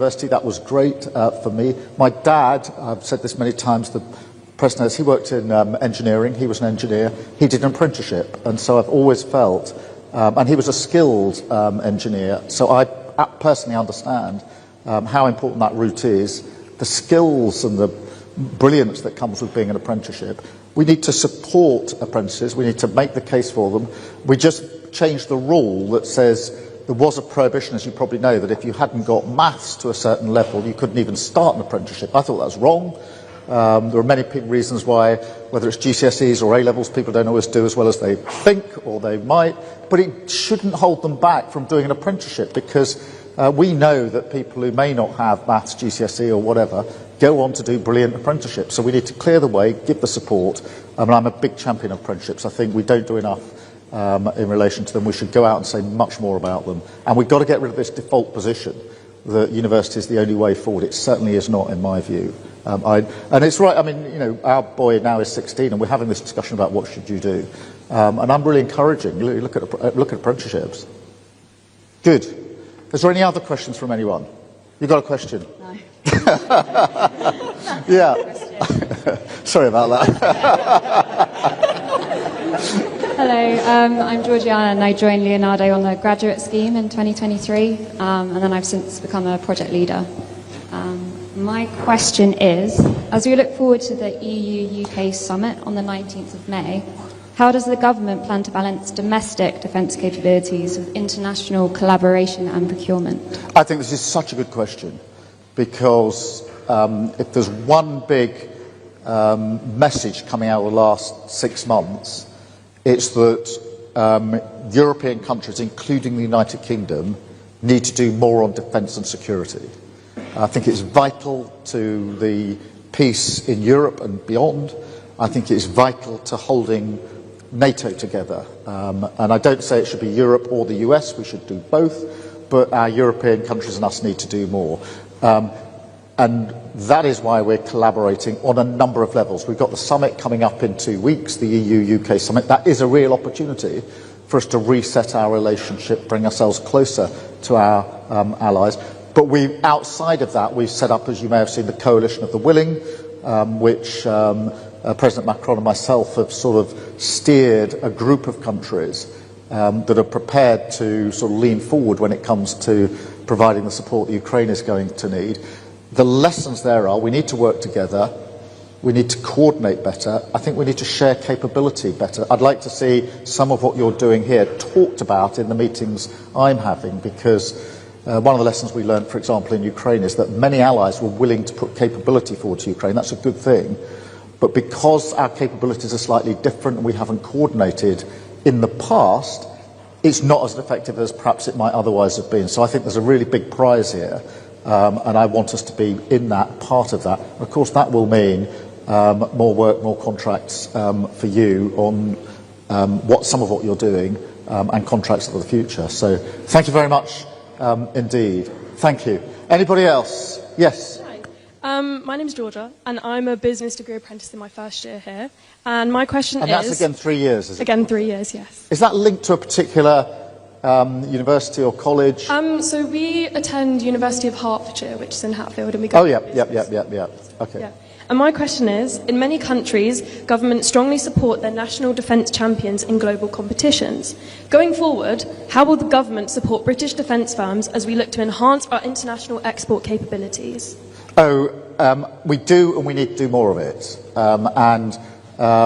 university. That was great for me. My dad, I've said this many times, the president, he worked in engineering. He was an engineer. He did an apprenticeship, and so I've always felt, and he was a skilled engineer, so I personally understand how important that route is, the skills and the brilliance that comes with being an apprenticeship. We need to support apprentices. We need to make the case for them. We just changed the rule that says there was a prohibition, as you probably know, that if you hadn't got maths to a certain level, you couldn't even start an apprenticeship. I thought that was wrong. There are many reasons why, whether it's GCSEs or A-levels, people don't always do as well as they think, or they might, but it shouldn't hold them back from doing an apprenticeship, because we know that people who may not have maths, GCSE or whatever, go on to do brilliant apprenticeships. So we need to clear the way, give the support, and I'm a big champion of apprenticeships. I think we don't do enough in relation to them. We should go out and say much more about them. And we've got to get rid of this default position that university is the only way forward. It certainly is not, in my view. And it's right, I mean, you know, our boy now is 16 and we're having this discussion about what should you do. And I'm really encouraging, look at apprenticeships. Good. Is there any other questions from anyone? You got a question? No. Yeah. Sorry about that. Hello, I'm Georgiana and I joined Leonardo on the graduate scheme in 2023 and then I've since become a project leader. My question is, as we look forward to the EU-UK summit on the 19th of May, how does the government plan to balance domestic defence capabilities with international collaboration and procurement? I think this is such a good question, because if there's one big message coming out of the last 6 months, it's that European countries, including the United Kingdom, need to do more on defence and security. I think it's vital to the peace in Europe and beyond. I think it's vital to holding NATO together. And I don't say it should be Europe or the US, we should do both, but our European countries and us need to do more. And that is why we're collaborating on a number of levels. We've got the summit coming up in 2 weeks, the EU-UK summit. That is a real opportunity for us to reset our relationship, bring ourselves closer to our allies. But outside of that, we've set up, as you may have seen, the Coalition of the Willing, which President Macron and myself have sort of steered a group of countries that are prepared to sort of lean forward when it comes to providing the support that Ukraine is going to need. The lessons there are, we need to work together, we need to coordinate better, I think we need to share capability better. I'd like to see some of what you're doing here talked about in the meetings I'm having, because one of the lessons we learned, for example, in Ukraine is that many allies were willing to put capability forward to Ukraine. That's a good thing. But because our capabilities are slightly different and we haven't coordinated in the past, it's not as effective as perhaps it might otherwise have been. So I think there's a really big prize here, and I want us to be in that part of that. Of course, that will mean more work, more contracts for you on some of what you're doing and contracts for the future. So thank you very much. Indeed. Thank you. Anybody else? Yes. Hi. My name is Georgia, and I'm a business degree apprentice in my first year here. And my question is... And that's again 3 years, is it? Again 3 years, yes. Is that linked to a particular university or college? So we attend University of Hertfordshire, which is in Hatfield, and we go... Oh, yeah. Okay. Yeah. And my question is, in many countries, governments strongly support their national defence champions in global competitions. Going forward, how will the government support British defence firms as we look to enhance our international export capabilities? We do, and we need to do more of it.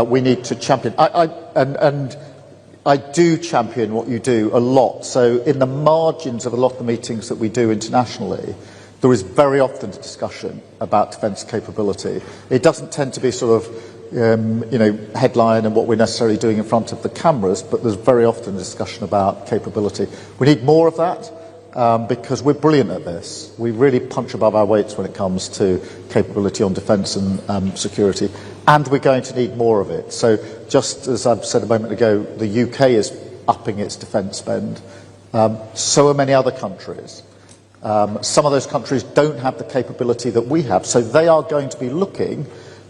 We need to champion. I do champion what you do a lot. So in the margins of a lot of the meetings that we do internationally, there is very often a discussion about defence capability. It doesn't tend to be sort of, headline and what we're necessarily doing in front of the cameras, but there's very often a discussion about capability. We need more of that because we're brilliant at this. We really punch above our weights when it comes to capability on defence and security, and we're going to need more of it. So just as I've said a moment ago, the UK is upping its defence spend. So are many other countries. Some of those countries don't have the capability that we have, so they are going to be looking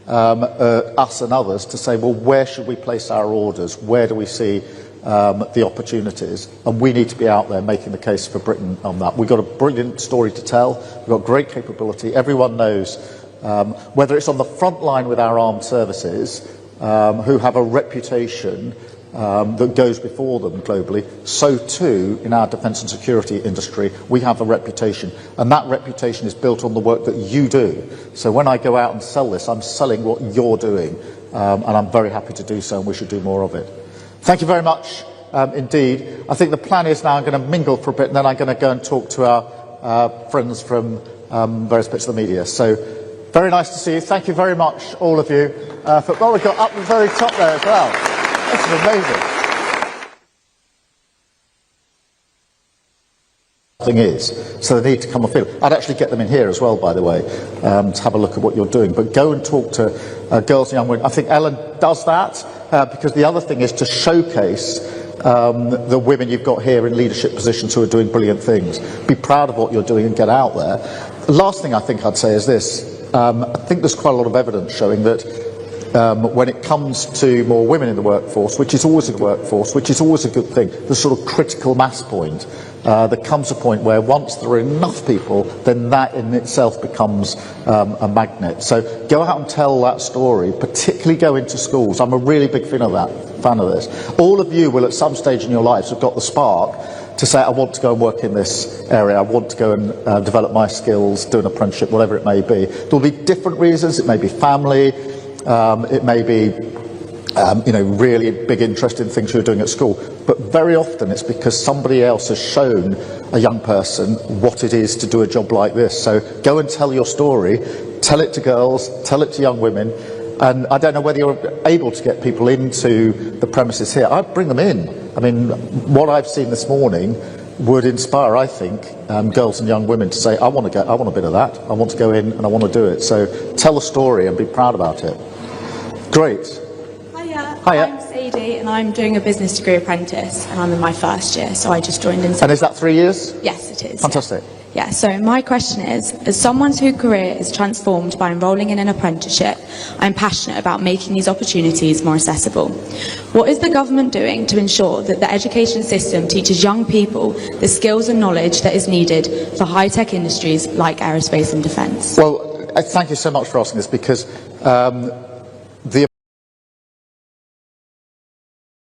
at us and others to say, well, where should we place our orders? Where do we see the opportunities, and we need to be out there making the case for Britain on that. We've got a brilliant story to tell, we've got great capability, everyone knows, whether it's on the front line with our armed services, who have a reputation that goes before them globally, so too in our defence and security industry we have a reputation, and that reputation is built on the work that you do. So when I go out and sell this, I'm selling what you're doing, and I'm very happy to do so, and we should do more of it. Thank you very much indeed. I think the plan is now I'm going to mingle for a bit and then I'm going to go and talk to our friends from various bits of the media. So very nice to see you. Thank you very much, all of you. Well, we've got up the very top there as well. This is amazing. Thing is, so they need to come and feel. I'd actually get them in here as well, by the way, to have a look at what you're doing. But go and talk to girls and young women. I think Ellen does that because the other thing is to showcase the women you've got here in leadership positions who are doing brilliant things. Be proud of what you're doing and get out there. The last thing I think I'd say is this. I think there's quite a lot of evidence showing that when it comes to more women in the workforce, which is always a good thing, the sort of critical mass point, there comes a point where once there are enough people, then that in itself becomes a magnet. So go out and tell that story, particularly go into schools. I'm a really big fan of this. All of you will at some stage in your lives have got the spark to say, I want to go and work in this area, I want to go and develop my skills, do an apprenticeship, whatever it may be. There'll be different reasons. It may be family, it may be really big interest in things you're doing at school, but very often it's because somebody else has shown a young person what it is to do a job like this. So go and tell your story, tell it to girls, tell it to young women, and I don't know whether you're able to get people into the premises here. I'd bring them in. I mean, what I've seen this morning would inspire, I think, girls and young women to say, I want a bit of that, I want to go in and I want to do it. So tell a story and be proud about it. Great. Hiya. Hiya. I'm Sadie and I'm doing a business degree apprentice and I'm in my first year, so I just joined in. And is that 3 years? Yes, it is. Fantastic. Yeah, so my question is, as someone whose career is transformed by enrolling in an apprenticeship, I'm passionate about making these opportunities more accessible. What is the government doing to ensure that the education system teaches young people the skills and knowledge that is needed for high-tech industries like aerospace and defence? Well, thank you so much for asking this, because